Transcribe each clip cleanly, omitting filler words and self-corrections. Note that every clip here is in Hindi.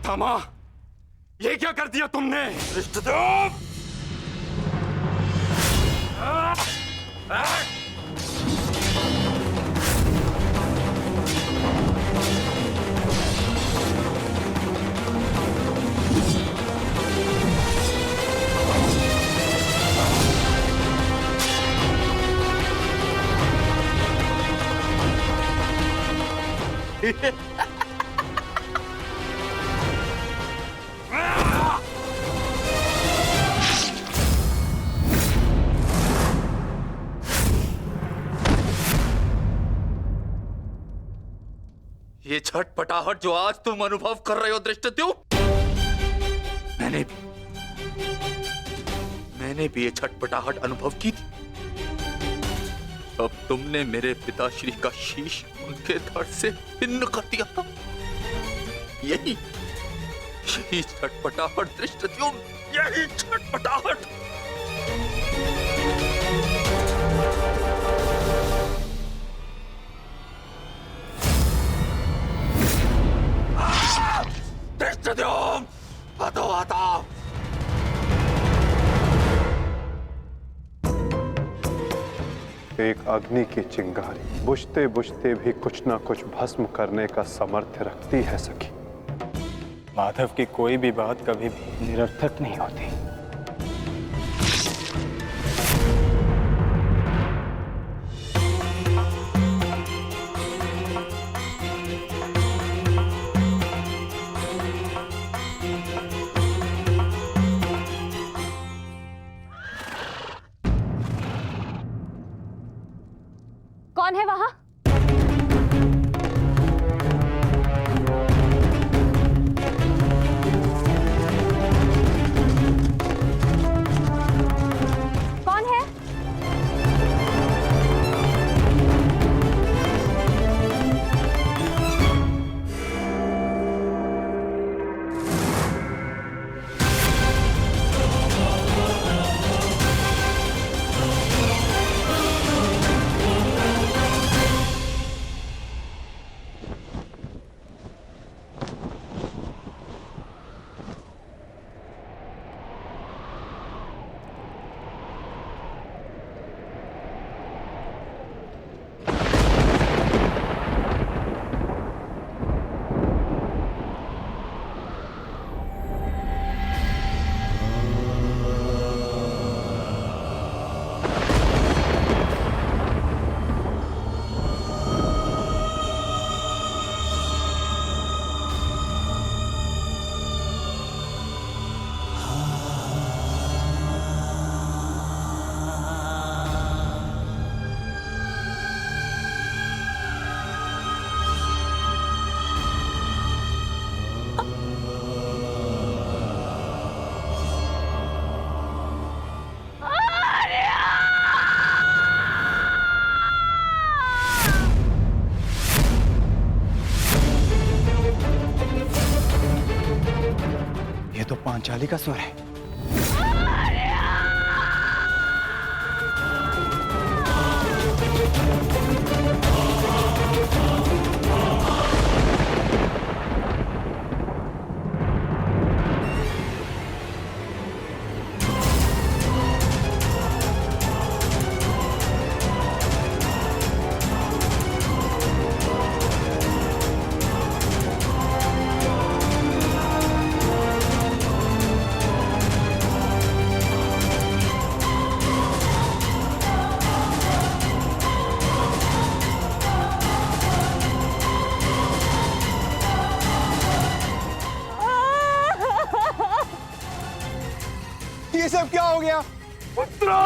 अश्वत्थामा, ये क्या कर दिया तुमने? धृष्टद्युम्न! ये छटपटाहट जो आज तुम अनुभव कर रहे हो धृष्टद्युम्न, मैंने भी ये छटपटाहट अनुभव की थी। अब तुमने मेरे पिताश्री का शीश उनके धड़ से भिन्न कर दिया था। यही छटपटाहट धृष्टद्युम्न, यही छटपटाहट। धृष्टद्युम्न, हटो हटाओ। एक अग्नि की चिंगारी बुझते बुझते भी कुछ ना कुछ भस्म करने का सामर्थ्य रखती है सखी। माधव की कोई भी बात कभी भी निरर्थक नहीं होती। कौन है वहां? कौन है? ये तो पांचाली का स्वर है। ये सब क्या हो गया? पुत्रो!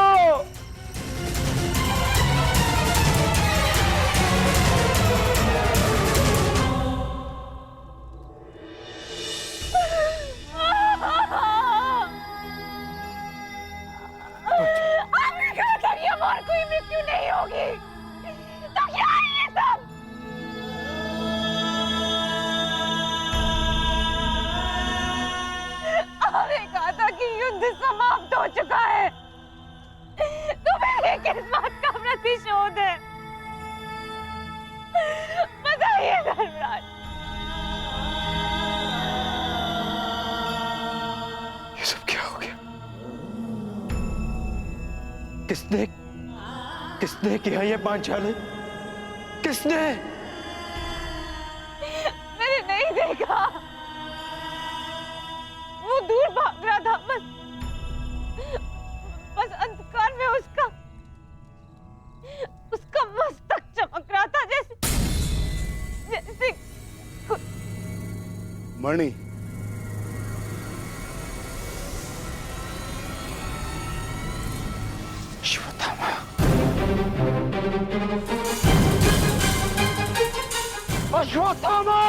और कोई मृत्यु नहीं होगी तो क्या है ये सब? आपने कहा था कि युद्ध समाप्त हो चुका है, किसने किया ये पांचाली? किसने? मैंने नहीं देखा, वो दूर भाग रहा था। बस अंधकार में उसका मस्तक चमक रहा था, जैसे मणि, अश्वत्थामा, अश्वत्थामा!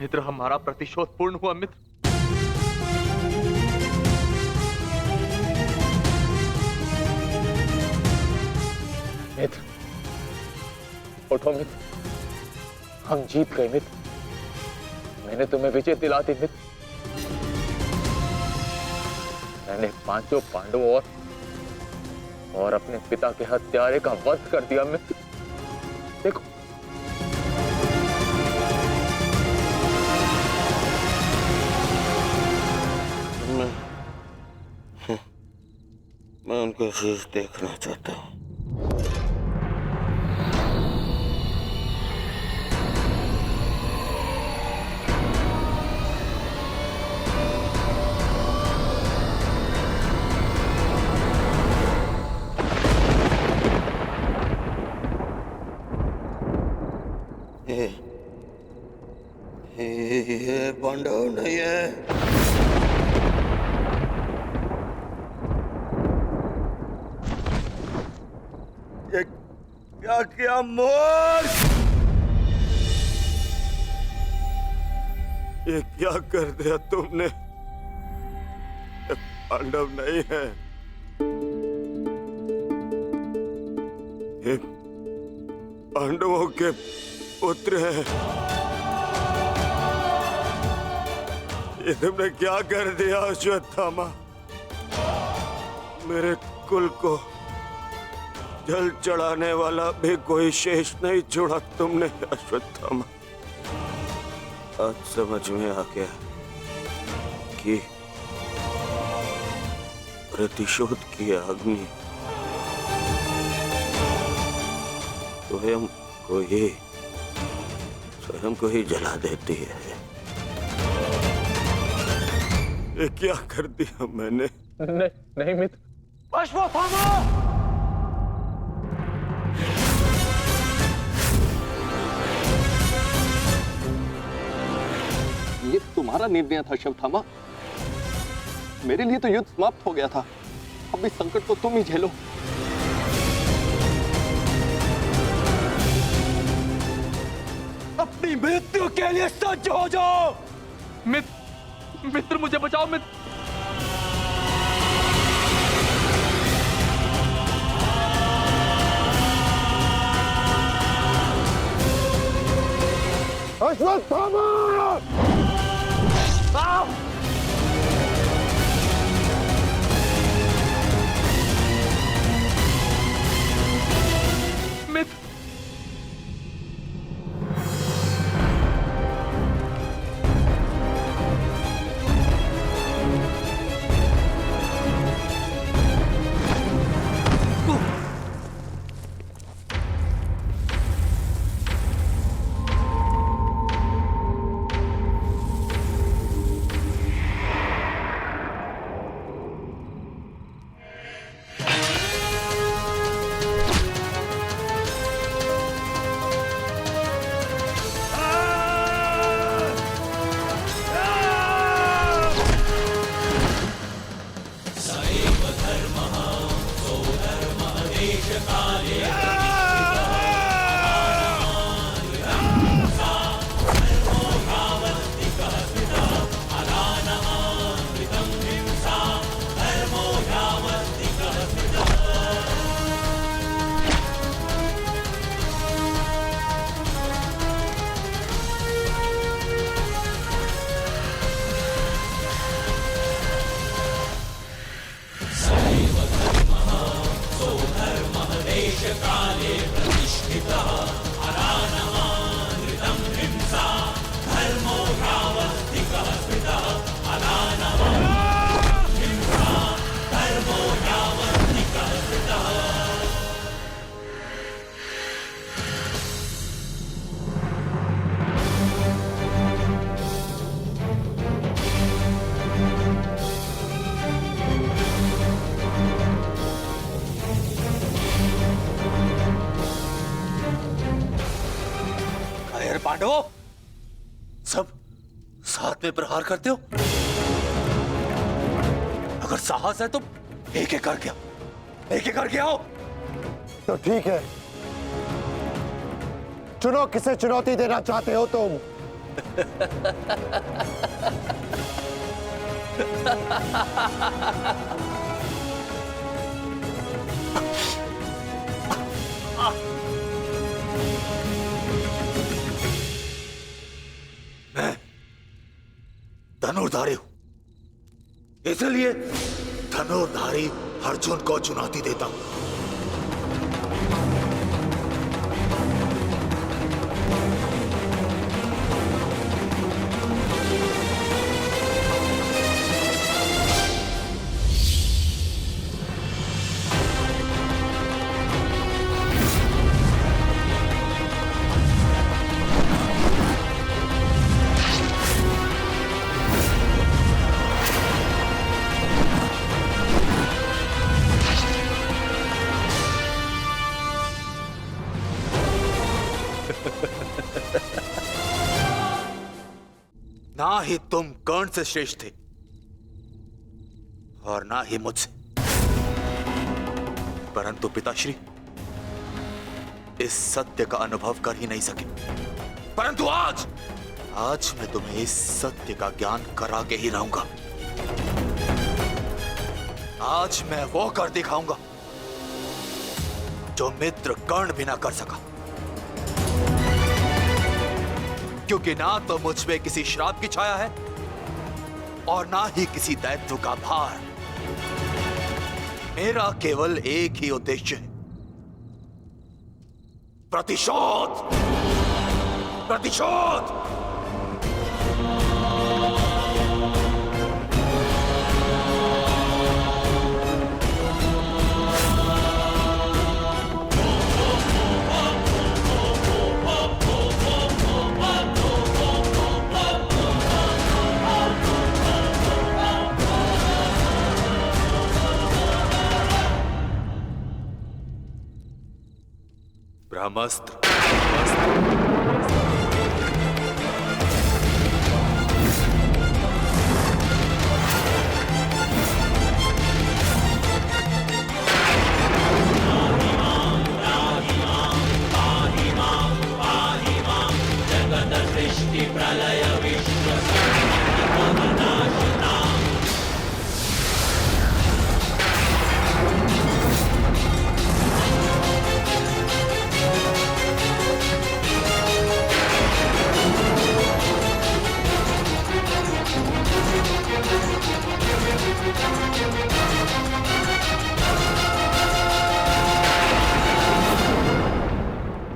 मित्र, हमारा प्रतिशोध पूर्ण हुआ मित्र। मित्र, उठो मित्र, हम जीत गए मित्र। मैंने तुम्हें विजय दिला दी मित्र। मैंने पांचों पांडवों और अपने पिता के हत्यारे का वध कर दिया मित्र। देखो, मैं उनका शीश देखना चाहता हूँ। ये पांडव नहीं है। ये क्या किया मूर्ख? ये क्या कर दिया तुमने? ये पांडव नहीं है, ये पांडवों के पुत्र हैं। ये तुमने क्या कर दिया अश्वत्थामा? मेरे कुल को जल चढ़ाने वाला भी कोई शेष नहीं छोड़ा तुमने अश्वत्थामा। आज समझ में आ गया कि प्रतिशोध की अग्नि स्वयं को ही जला देती है। ये क्या कर दिया मैंने? नहीं मित्र। अश्वत्थामा! ये तुम्हारा निर्णय था अश्वत्थामा। मेरे लिए तो युद्ध समाप्त हो गया था। अब इस संकट को तुम ही झेलो। अपनी मृत्यु के लिए सज्ज हो जाओ। मित्र मुझे बचाओ मित्र। अश्वत्थामा! मित्र, पांडवों, सब साथ में प्रहार करते हो? अगर साहस है तो एक एक करके आओ। तो ठीक है, चुनो किसे चुनौती देना चाहते हो तुम। मैं धनुर्धारी हूं, इसलिए धनुर्धारी अर्जुन को चुनौती देता हूं। ना ही तुम कर्ण से श्रेष्ठ थे और ना ही मुझसे, परंतु पिताश्री इस सत्य का अनुभव कर ही नहीं सके। परंतु आज मैं तुम्हें इस सत्य का ज्ञान करा के ही रहूंगा। आज मैं वो कर दिखाऊंगा जो मित्र कर्ण भी ना कर सका, क्योंकि ना तो मुझ पे किसी श्राप की छाया है और ना ही किसी दायित्व का भार। मेरा केवल एक ही उद्देश्य है, प्रतिशोध। प्रतिशोध। ब्रह्मास्त्र।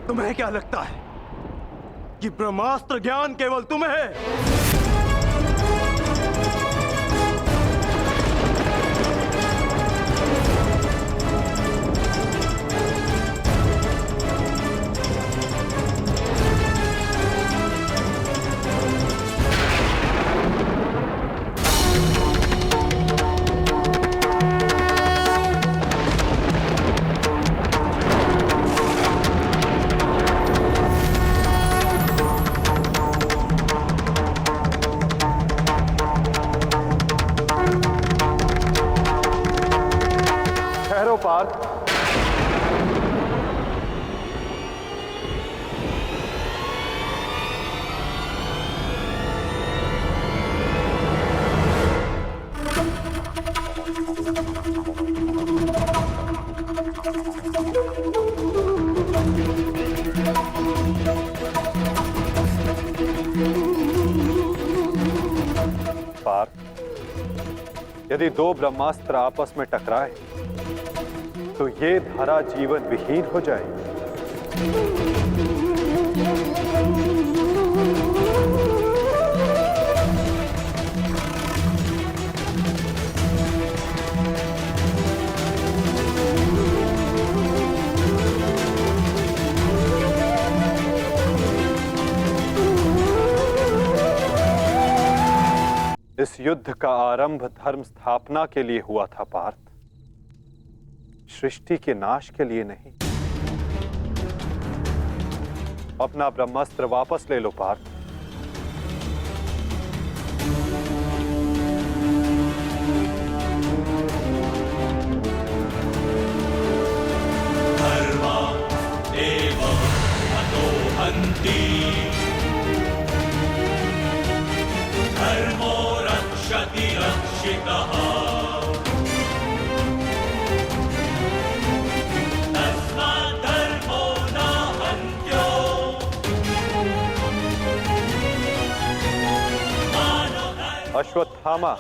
तुम्हें क्या लगता है कि ब्रह्मास्त्र ज्ञान केवल तुम्हें है? पार्थ, यदि दो ब्रह्मास्त्र आपस में टकराए तो ये धारा जीवन विहीन हो जाएगी। इस युद्ध का आरंभ धर्म स्थापना के लिए हुआ था पार्थ, सृष्टि के नाश के लिए नहीं। अपना ब्रह्मास्त्र वापस ले लो पार्थ। अश्वत्थामा,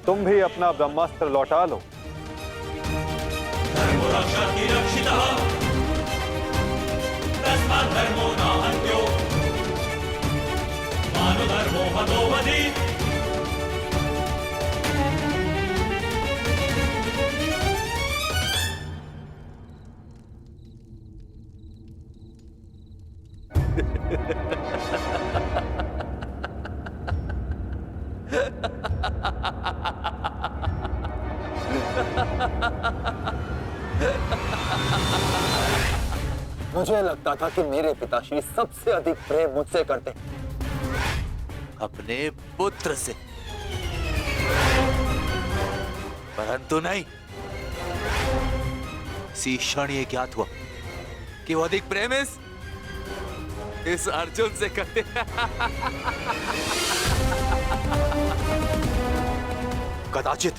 तुम भी अपना ब्रह्मास्त्र लौटा लो। मुझे लगता था कि मेरे पिताश्री सबसे अधिक प्रेम मुझसे करते, अपने पुत्र से, परंतु नहीं। इसी क्षण ये ज्ञात हुआ कि वो अधिक प्रेम इस अर्जुन से करते। कदाचित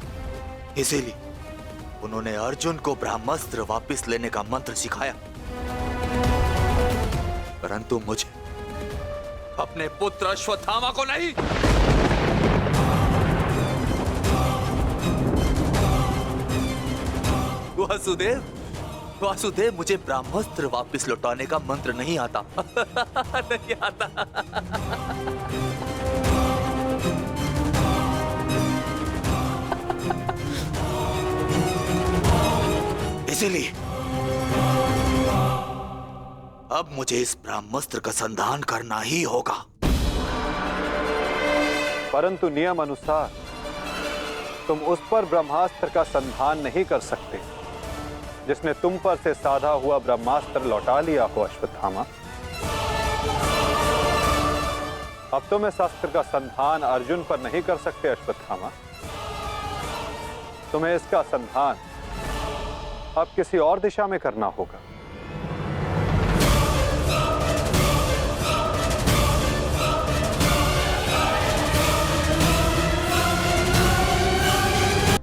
इसीलिए उन्होंने अर्जुन को ब्रह्मास्त्र वापस लेने का मंत्र सिखाया, परंतु मुझे, अपने पुत्र अश्वत्थामा को नहीं। वासुदेव, वासुदेव, मुझे ब्रह्मास्त्र वापस लौटाने का मंत्र नहीं आता। नहीं आता। इसीलिए अब मुझे इस ब्रह्मास्त्र का संधान करना ही होगा। परंतु नियम अनुसार तुम उस पर ब्रह्मास्त्र का संधान नहीं कर सकते जिसने तुम पर से साधा हुआ ब्रह्मास्त्र लौटा लिया हो अश्वत्थामा। अब तुम इस अस्त्र का संधान अर्जुन पर नहीं कर सकते अश्वत्थामा। तुम्हें इसका संधान अब किसी और दिशा में करना होगा।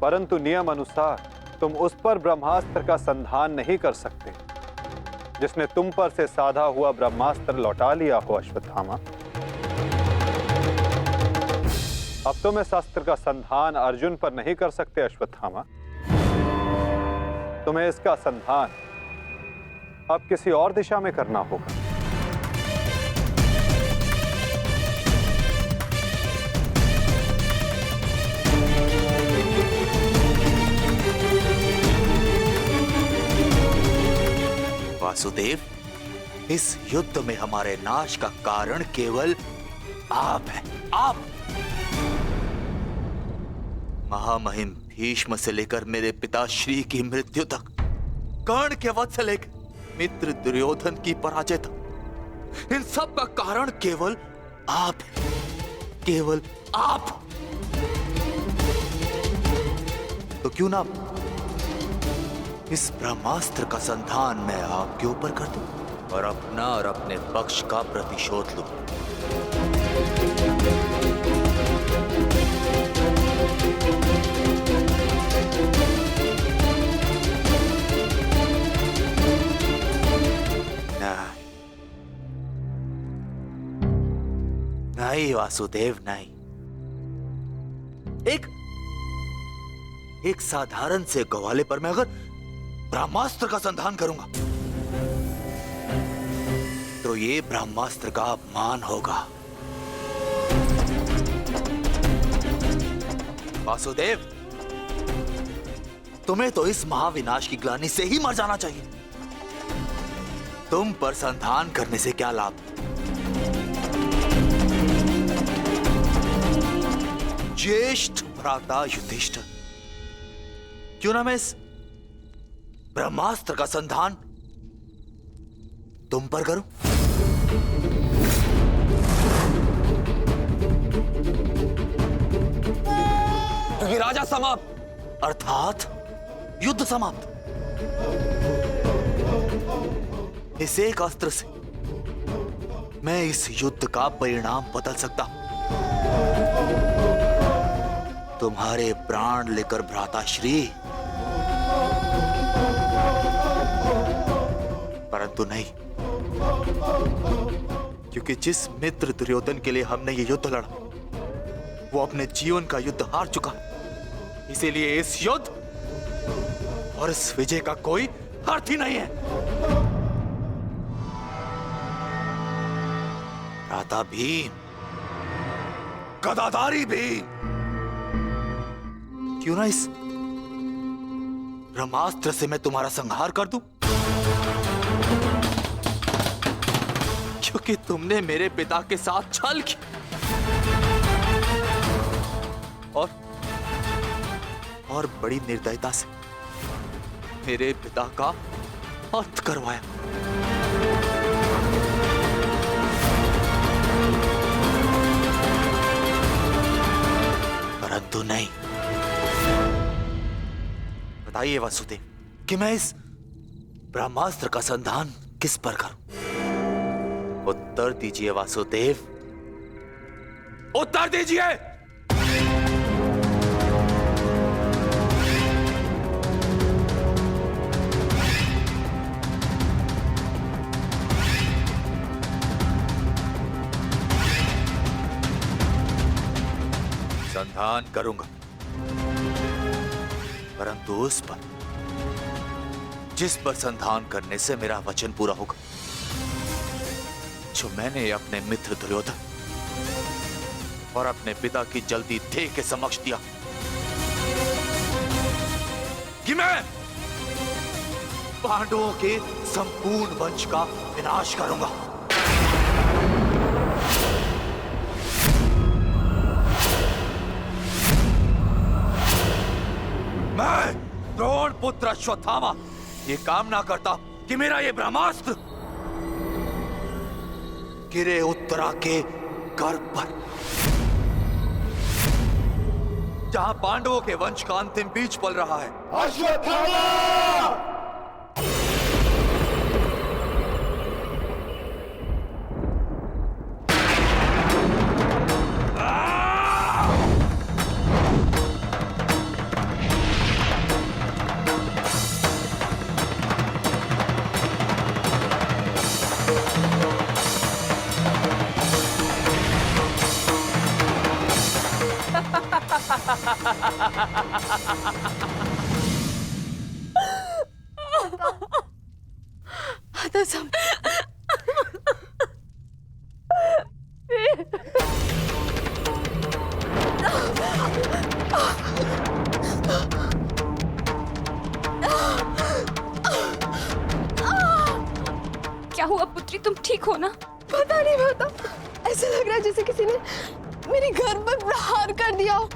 परंतु नियम अनुसार तुम उस पर ब्रह्मास्त्र का संधान नहीं कर सकते जिसने तुम पर से साधा हुआ ब्रह्मास्त्र लौटा लिया हो अश्वत्थामा। अब तुम इस अस्त्र का संधान अर्जुन पर नहीं कर सकते अश्वत्थामा। तुम्हें इसका संधान अब किसी और दिशा में करना होगा। वासुदेव, इस युद्ध में हमारे नाश का कारण केवल आप हैं। आप, महामहिम भीष्म से लेकर मेरे पिताश्री की मृत्यु तक, कर्ण के वध से लेकर मित्र दुर्योधन की पराजय तक, इन सब का कारण केवल आप हैं। केवल आप। तो क्यों ना इस ब्रह्मास्त्र का संधान मैं आपके ऊपर कर दूं और अपना और अपने पक्ष का प्रतिशोध लूं। नहीं वासुदेव, नहीं। एक साधारण से ग्वाले पर मैं अगर ब्रह्मास्त्र का संधान करूंगा तो ये ब्रह्मास्त्र का अपमान होगा। वासुदेव, तुम्हें तो इस महाविनाश की ग्लानि से ही मर जाना चाहिए। तुम पर संधान करने से क्या लाभ? ज्येष्ठ भ्राता युधिष्ठिर, क्यों ना मैं इस ब्रह्मास्त्र का संधान तुम पर करूं? क्योंकि राजा समाप्त अर्थात युद्ध समाप्त। इस एक अस्त्र से मैं इस युद्ध का परिणाम बदल सकता हूं। तुम्हारे प्राण लेकर भ्राताश्री, परंतु नहीं, क्योंकि जिस मित्र दुर्योधन के लिए हमने ये युद्ध लड़ा वो अपने जीवन का युद्ध हार चुका है। इसीलिए इस युद्ध और इस विजय का कोई अर्थ ही नहीं है। भ्राता भीम, गदाधारी भीम, क्यों ना इस ब्रह्मास्त्र से मैं तुम्हारा संहार कर दूं? क्योंकि तुमने मेरे पिता के साथ छल किया और बड़ी निर्दयता से मेरे पिता का अंत करवाया। परंतु नहीं, बताइए वासुदेव कि मैं इस ब्रह्मास्त्र का संधान किस पर करूं? उत्तर दीजिए वासुदेव, उत्तर दीजिए। संधान करूंगा, परंतु उस पर जिस पर संधान करने से मेरा वचन पूरा होगा, जो मैंने अपने मित्र दुर्योधन और अपने पिता की जल्दी देह के समक्ष दिया कि मैं पांडवों के संपूर्ण वंश का विनाश करूंगा। मैं द्रोण पुत्र अश्वत्थामा ये कामना करता कि मेरा ये ब्रह्मास्त्र गिरे उत्तरा के गर्भ पर, जहां पांडवों के वंश का अंतिम बीज पल रहा है। अश्वत्थामा! तो सब क्या हुआ पुत्री, तुम ठीक हो ना? पता नहीं, ऐसा लग रहा है जैसे किसी ने मेरे घर पर प्रहार कर दिया हो।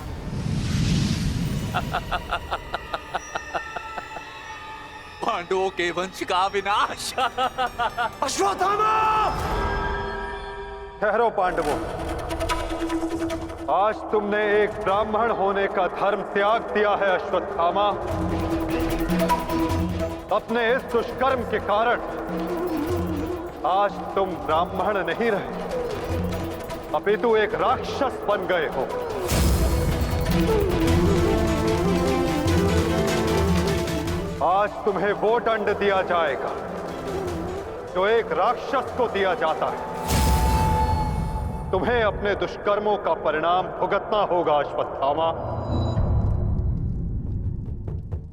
पांडवों के वंश का विनाश। अश्वत्थामा! ठहरो पांडवों, आज तुमने एक ब्राह्मण होने का धर्म त्याग दिया है। अश्वत्थामा, अपने इस दुष्कर्म के कारण आज तुम ब्राह्मण नहीं रहे, अपितु एक राक्षस बन गए हो। आज तुम्हें वो दंड दिया जाएगा जो एक राक्षस को दिया जाता है। तुम्हें अपने दुष्कर्मों का परिणाम भुगतना होगा अश्वत्थामा।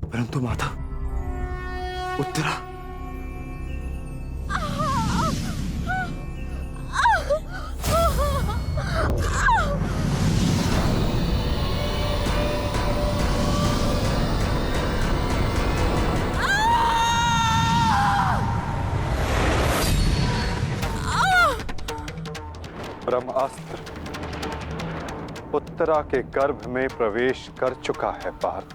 परंतु माता, उत्तरा, ब्रह्मास्त्र उत्तरा के गर्भ में प्रवेश कर चुका है पार्थ।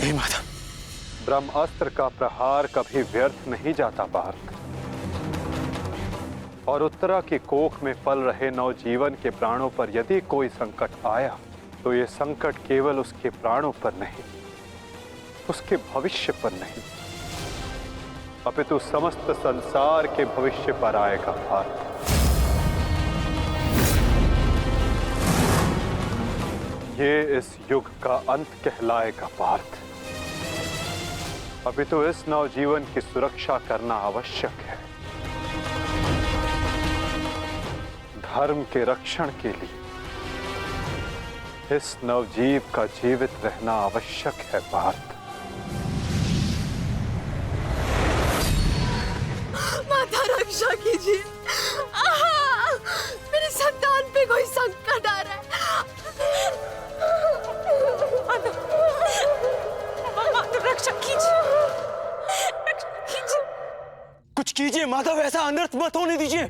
नहीं माधव। ब्रह्मास्त्र का प्रहार कभी व्यर्थ नहीं जाता पार्थ। और उत्तरा की कोख में पल रहे नवजीवन के प्राणों पर यदि कोई संकट आया तो ये संकट केवल उसके प्राणों पर नहीं, उसके भविष्य पर नहीं, अपितु समस्त संसार के भविष्य पर आएगा पार्थ। ये इस युग का अंत कहलाएगा पार्थ। अभी तो इस नवजीवन की सुरक्षा करना आवश्यक है। धर्म के रक्षण के लिए इस नवजीव का जीवित रहना आवश्यक है पार्थ। माता रक्षा कीजिए। मेरे संतान पे कोई संकट आ रहा है। माधव रक्षा कीजिए, रक्षा कीजिए। कुछ कीजिए माधव, ऐसा अनर्थ मत होने दीजिए।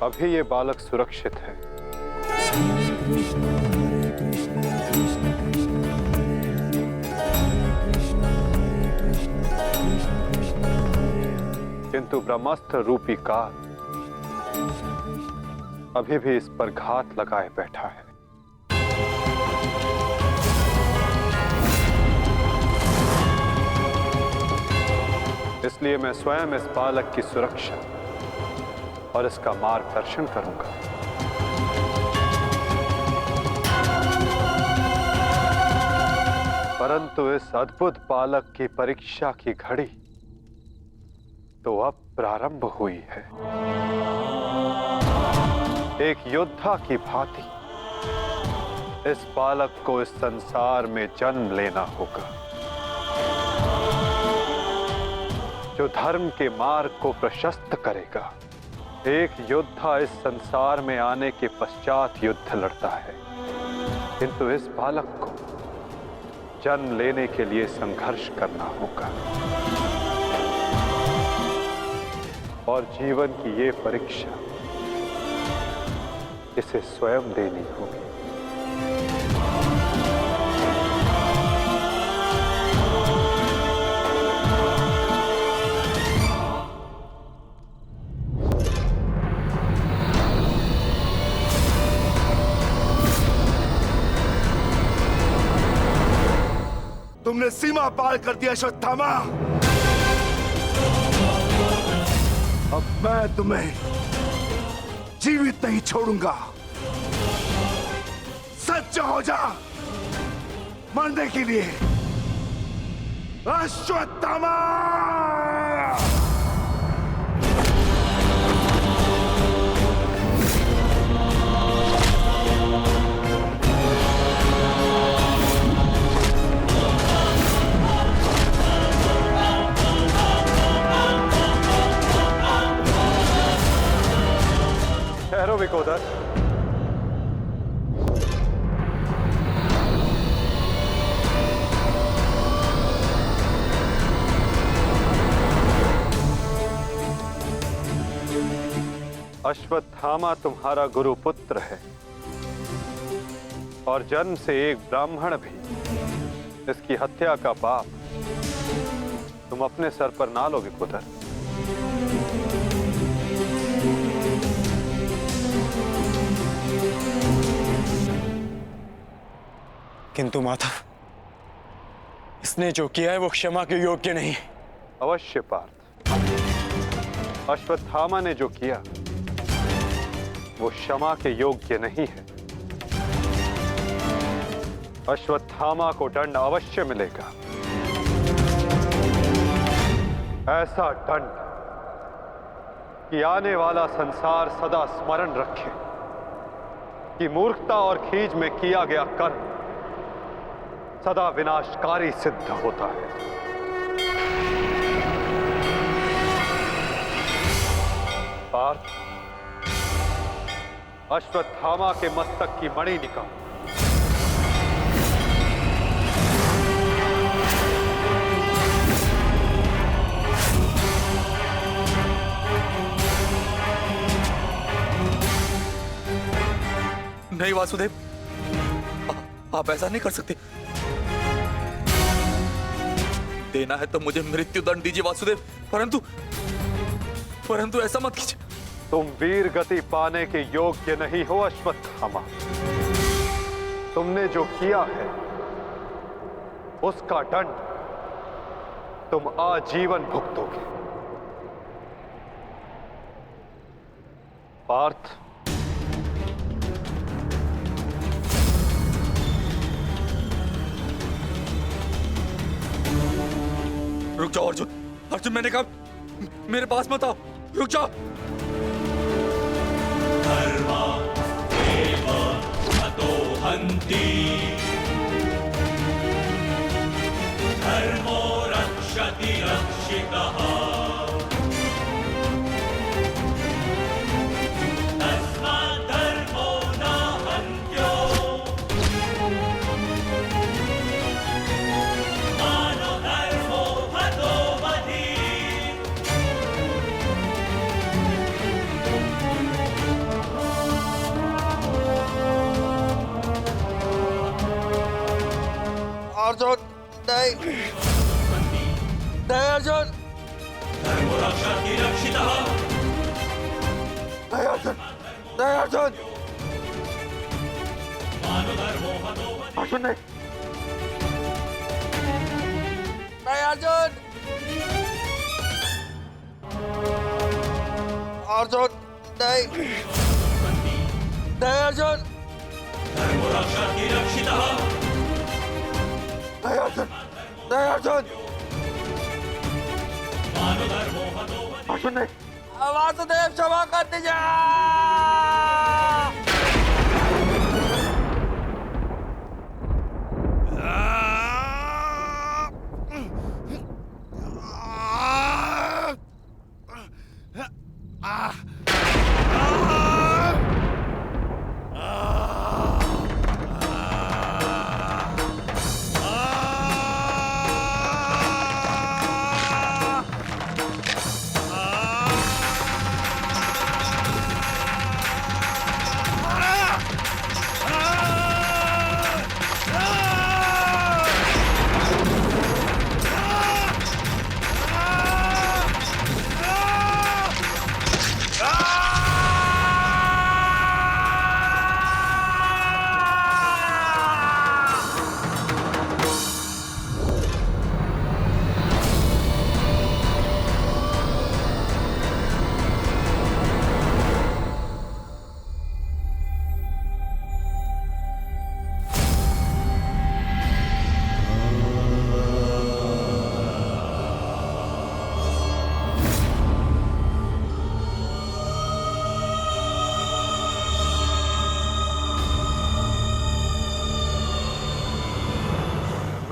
अभी ये बालक सुरक्षित है। किंतु ब्रह्मास्त्र रूपी काल अभी भी इस पर घात लगाए बैठा है। इसलिए मैं स्वयं इस बालक की सुरक्षा और इसका मार्गदर्शन करूंगा। परंतु इस अद्भुत बालक की परीक्षा की घड़ी तो अब प्रारंभ हुई है। एक योद्धा की भांति इस बालक को इस संसार में जन्म लेना होगा, जो धर्म के मार्ग को प्रशस्त करेगा। एक योद्धा इस संसार में आने के पश्चात युद्ध लड़ता है, किंतु इस बालक को जन्म लेने के लिए संघर्ष करना होगा। और जीवन की ये परीक्षा इसे स्वयं देनी होगी। तुमने सीमा पार कर दिया अश्वत्थामा। अब मैं तुम्हें जीवित नहीं छोड़ूंगा। सच्च हो जा मरने के लिए अश्वत्थामा। ठहरो विकोदर। अश्वत्थामा तुम्हारा गुरु पुत्र है और जन्म से एक ब्राह्मण भी। इसकी हत्या का पाप तुम अपने सर पर ना लो विकोदर। किंतु माधव, इसने जो किया है वो क्षमा के योग्य नहीं। अवश्य पार्थ, अश्वत्थामा ने जो किया वो क्षमा के योग्य नहीं है। अश्वत्थामा को दंड अवश्य मिलेगा। ऐसा दंड कि आने वाला संसार सदा स्मरण रखे कि मूर्खता और खीज में किया गया कर्म सदा विनाशकारी सिद्ध होता है। पार्थ, अश्वत्थामा के मस्तक की मणि निकाल। नहीं वासुदेव, आप ऐसा नहीं कर सकते। देना है तो मुझे मृत्यु दंड दीजिए वासुदेव, परंतु ऐसा मत कीजिए। तुम वीर गति पाने के योग्य नहीं हो अश्वत्थामा। तुमने जो किया है उसका दंड तुम आजीवन भुगतोगे। पार्थ, रुक जाओ अर्जुन। अर्जुन, मैंने कहा मेरे पास मत आओ, रुक जाओ। धर्मो रक्षति रक्षितः तस्मात् धर्मो न हन्त्यो मानो धर्मो हतो वधि। अर्जुन नहीं, नहीं अर्जुन, धर्मो रक्षति रक्षितः नहीं अर्जुन, नहीं अर्जुन, मानो धर्मो हतो वधि। अर्जुन नहीं, नहीं अर्जुन, अर्जुन नहीं, नहीं अर्जुन, धर्मो रक्षति रक्षितः नहीं अर्जुन, नहीं अर्जुन, मानो धर्मो हतो वधि। अर्जुन नहीं। वासुदेव क्षमा कर दीजिए।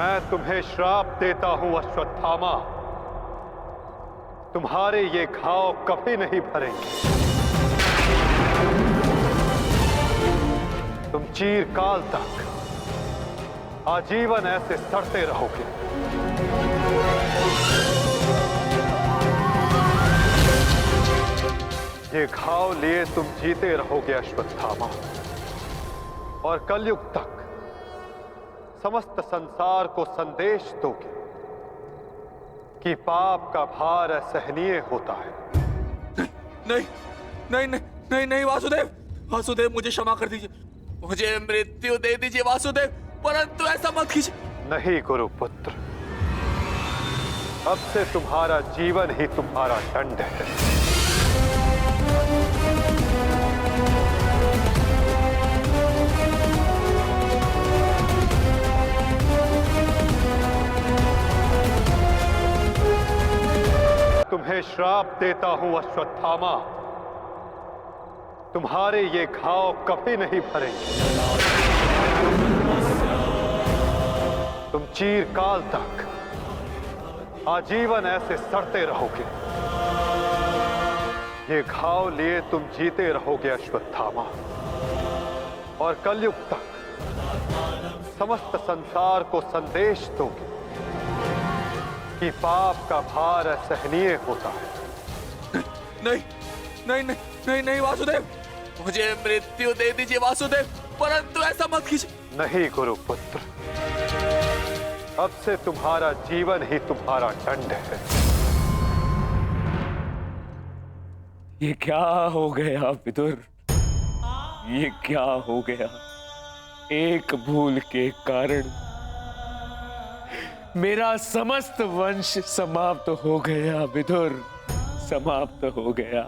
मैं तुम्हें श्राप देता हूं अश्वत्थामा, तुम्हारे ये घाव कभी नहीं भरेंगे। तुम चिरकाल तक आजीवन ऐसे सड़ते रहोगे। ये घाव लिए तुम जीते रहोगे अश्वत्थामा, और कलयुग तक समस्त संसार को संदेश दोगे कि पाप का भार असहनीय होता है। नहीं नहीं नहीं नहीं नहीं वासुदेव, वासुदेव मुझे क्षमा कर दीजिए, मुझे मृत्यु दे दीजिए वासुदेव, परंतु ऐसा मत कीजिए। नहीं गुरुपुत्र, अब से तुम्हारा जीवन ही तुम्हारा दंड है। तुम्हें श्राप देता हूं अश्वत्थामा, तुम्हारे ये घाव कभी नहीं भरेंगे। तुम चिरकाल तक आजीवन ऐसे सड़ते रहोगे। ये घाव लिए तुम जीते रहोगे अश्वत्थामा, और कलयुग तक समस्त संसार को संदेश दोगे कि पाप का भार असहनीय होता है। नहीं नहीं नहीं नहीं नहीं वासुदेव, मुझे मृत्यु दे दीजिए वासुदेव, परंतु ऐसा मत कीजिए। नहीं गुरुपुत्र, अब से तुम्हारा जीवन ही तुम्हारा दंड है। ये क्या हो गया विदुर, ये क्या हो गया? एक भूल के कारण मेरा समस्त वंश समाप्त हो गया विदुर, समाप्त हो गया।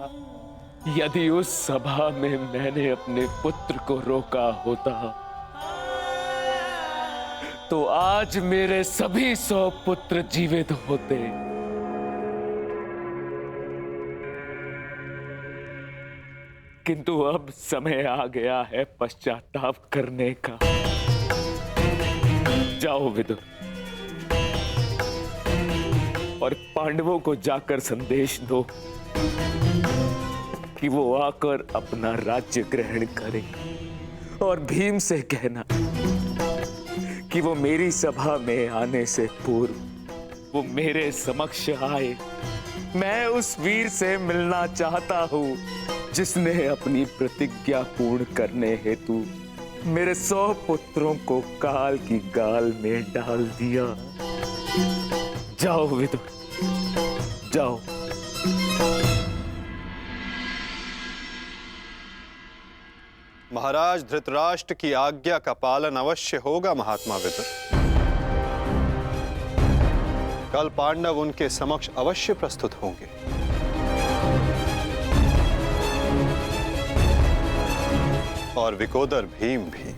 यदि उस सभा में मैंने अपने पुत्र को रोका होता तो आज मेरे सभी 100 पुत्र जीवित होते। किंतु अब समय आ गया है पश्चाताप करने का। जाओ विदुर, और पांडवों को जाकर संदेश दो कि वो आकर अपना राज्य ग्रहण करें, और भीम से कहना कि वो मेरी सभा में आने से पूर्व वो मेरे समक्ष आए। मैं उस वीर से मिलना चाहता हूं जिसने अपनी प्रतिज्ञा पूर्ण करने हेतु मेरे 100 पुत्रों को काल की गाल में डाल दिया। जाओ विदुर, जाओ। महाराज धृतराष्ट्र की आज्ञा का पालन अवश्य होगा महात्मा विदुर। कल पांडव उनके समक्ष अवश्य प्रस्तुत होंगे। और विकोदर भीम भी।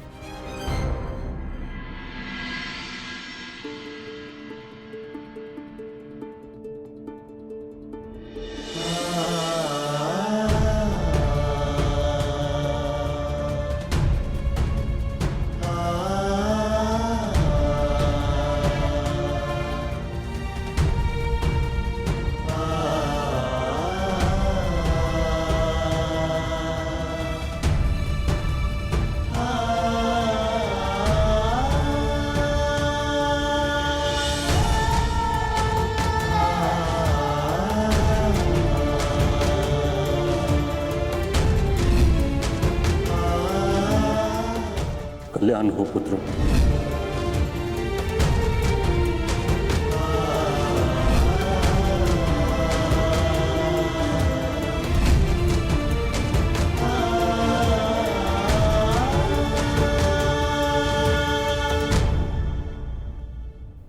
कल्याण हो पुत्र।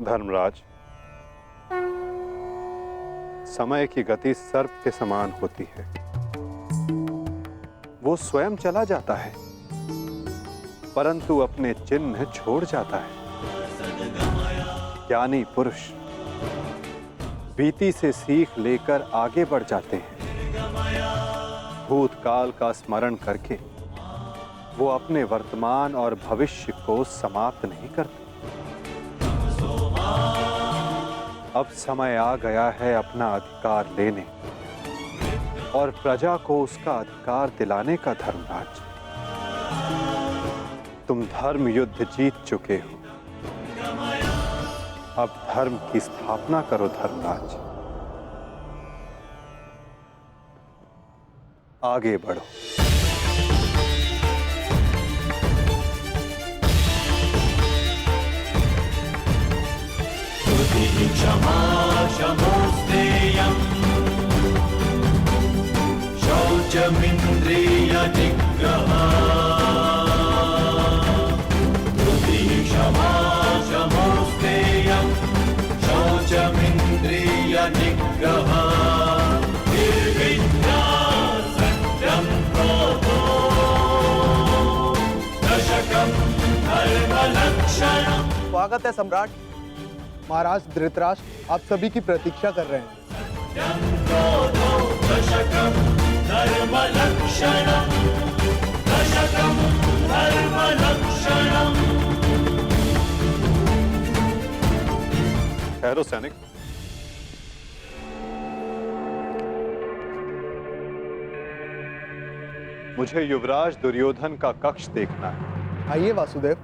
धर्मराज, समय की गति सर्प के समान होती है। वो स्वयं चला जाता है परंतु अपने चिन्ह छोड़ जाता है। ज्ञानी पुरुष बीती से सीख लेकर आगे बढ़ जाते हैं। भूतकाल का स्मरण करके वो अपने वर्तमान और भविष्य को समाप्त नहीं करते। अब समय आ गया है अपना अधिकार लेने और प्रजा को उसका अधिकार दिलाने का, धर्मराज। तुम धर्म युद्ध जीत चुके हो, अब धर्म की स्थापना करो, धर्मराज। आगे बढ़ो। क्षमा शमोस्तेयम् शौचमिन्द्रिय निग्रहा क्षमा शमोस्तेयम् शौचमिन्द्रिय निग्रहा निर्विद्या सत्यं क्रोधो दशकं धर्मलक्षणम्। स्वागत है सम्राट। महाराज धृतराष्ट्र आप सभी की प्रतीक्षा कर रहे हैं। ठहरो सैनिक। मुझे युवराज दुर्योधन का कक्ष देखना है। आइए वासुदेव।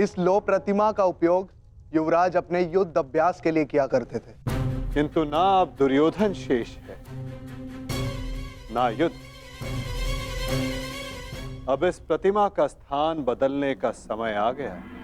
इस लो प्रतिमा का उपयोग युवराज अपने युद्ध अभ्यास के लिए किया करते थे, किंतु ना अब दुर्योधन शेष है, ना युद्ध। अब इस प्रतिमा का स्थान बदलने का समय आ गया है।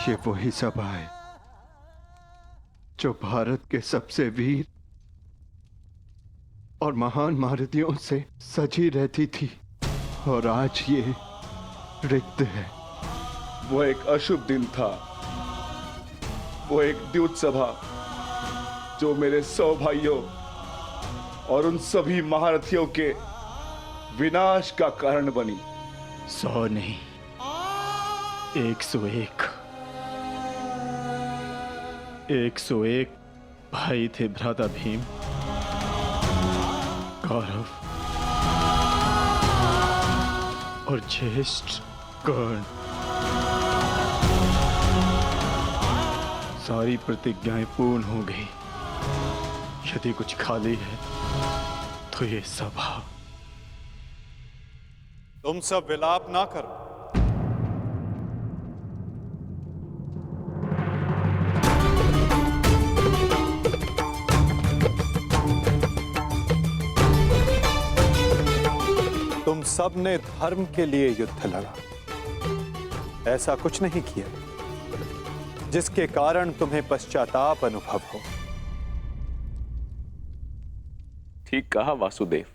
ये वही सभा है जो भारत के सबसे वीर और महान महारथियों से सजी रहती थी, और आज ये रिक्त है। वो एक अशुभ दिन था, वो एक द्यूत सभा जो मेरे 100 भाइयों और उन सभी महारथियों के विनाश का कारण बनी। 100 नहीं, 101। 101 भाई थे भ्राता भीम, कौरव और ज्येष्ठ कर्ण। सारी प्रतिज्ञाएं पूर्ण हो गई। यदि कुछ खाली है तो ये सभा। तुम सब विलाप ना करो। तुम सब ने धर्म के लिए युद्ध लड़ा, ऐसा कुछ नहीं किया जिसके कारण तुम्हें पश्चाताप अनुभव हो। ठीक कहा वासुदेव।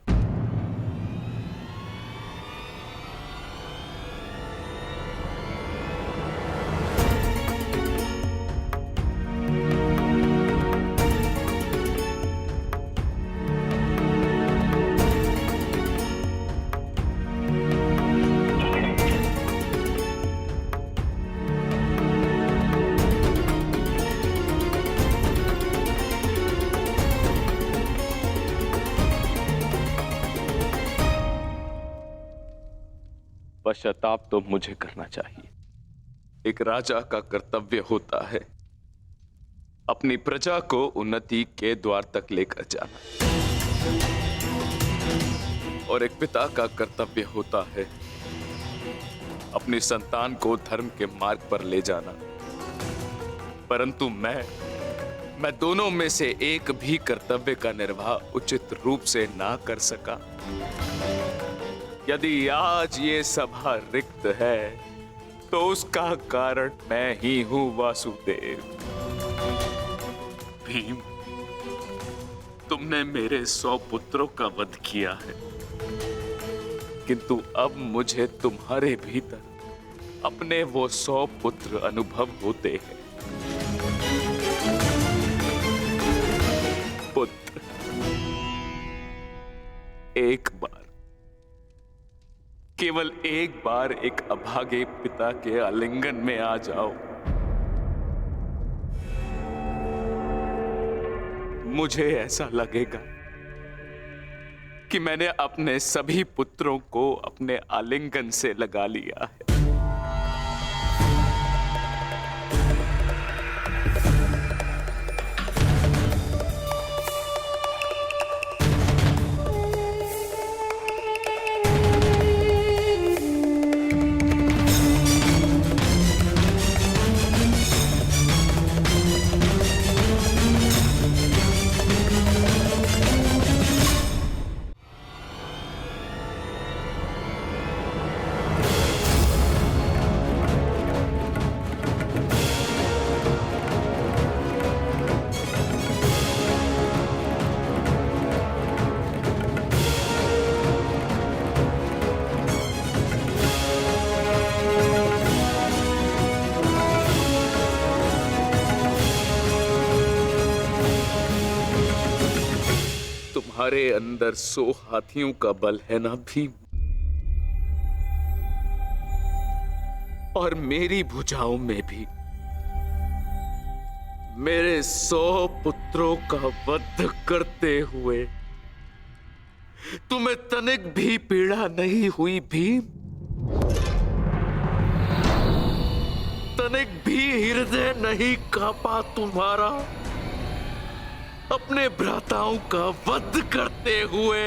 पश्चाताप तो मुझे करना चाहिए। एक राजा का कर्तव्य होता है अपनी प्रजा को उन्नति के द्वार तक लेकर जाना, और एक पिता का कर्तव्य होता है अपनी संतान को धर्म के मार्ग पर ले जाना। परंतु मैं दोनों में से एक भी कर्तव्य का निर्वाह उचित रूप से ना कर सका। यदि आज ये सभा रिक्त है तो उसका कारण मैं ही हूं वासुदेव। भीम, तुमने मेरे 100 पुत्रों का वध किया है, किंतु अब मुझे तुम्हारे भीतर अपने वो 100 पुत्र अनुभव होते हैं। पुत्र, एक बार, केवल एक बार एक अभागे पिता के आलिंगन में आ जाओ। मुझे ऐसा लगेगा कि मैंने अपने सभी पुत्रों को अपने आलिंगन से लगा लिया है। तुम्हारे अंदर 100 हाथियों का बल है ना भीम, और मेरी भुजाओं में भी मेरे 100 पुत्रों का वध करते हुए तुम्हें तनिक भी पीड़ा नहीं हुई भीम? तनिक भी हृदय नहीं कांपा तुम्हारा अपने भ्राताओं का वध करते हुए?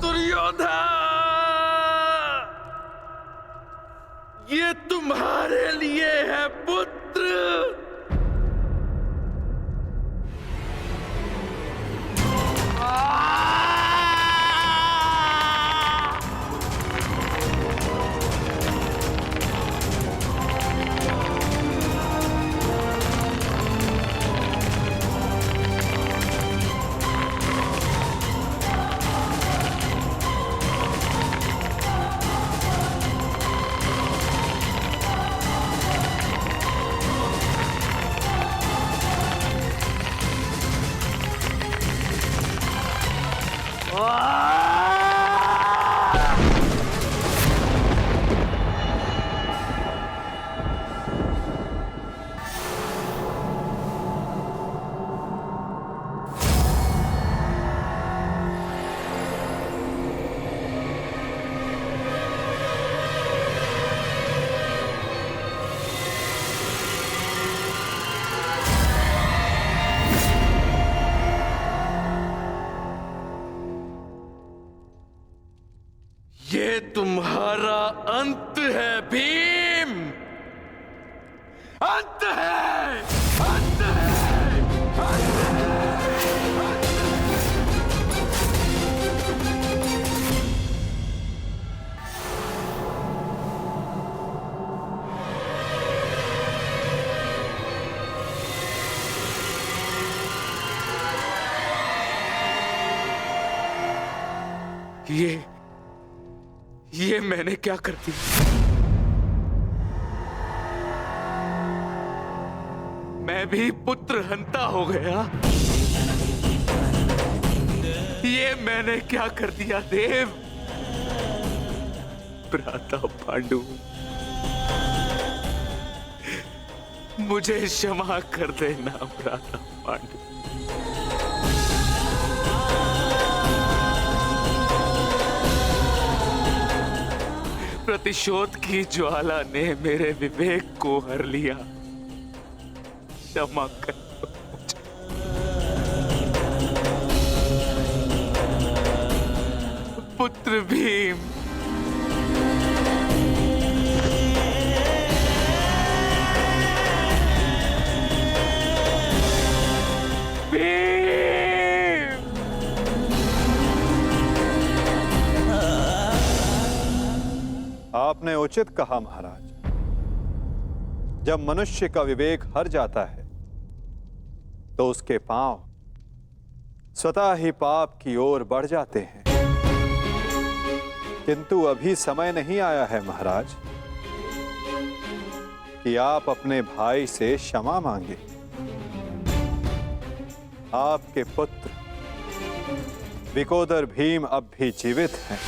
दुर्योधन, ये तुम्हारे लिए है पुत्र। तुम्हारा अंत है भीम, अंत है, अंत है, अंत है। ये मैंने क्या कर दिया? मैं भी पुत्र हंता हो गया। ये मैंने क्या कर दिया देव? भ्राता पांडु, मुझे क्षमा कर देना भ्राता पांडु। प्रतिशोध की ज्वाला ने मेरे विवेक को हर लिया, क्षमा कर दो मुझे। पुत्र भीम, आपने उचित कहा महाराज। जब मनुष्य का विवेक हर जाता है तो उसके पांव स्वतः ही पाप की ओर बढ़ जाते हैं। किंतु अभी समय नहीं आया है महाराज कि आप अपने भाई से क्षमा मांगे। आपके पुत्र विकोदर भीम अब भी जीवित हैं।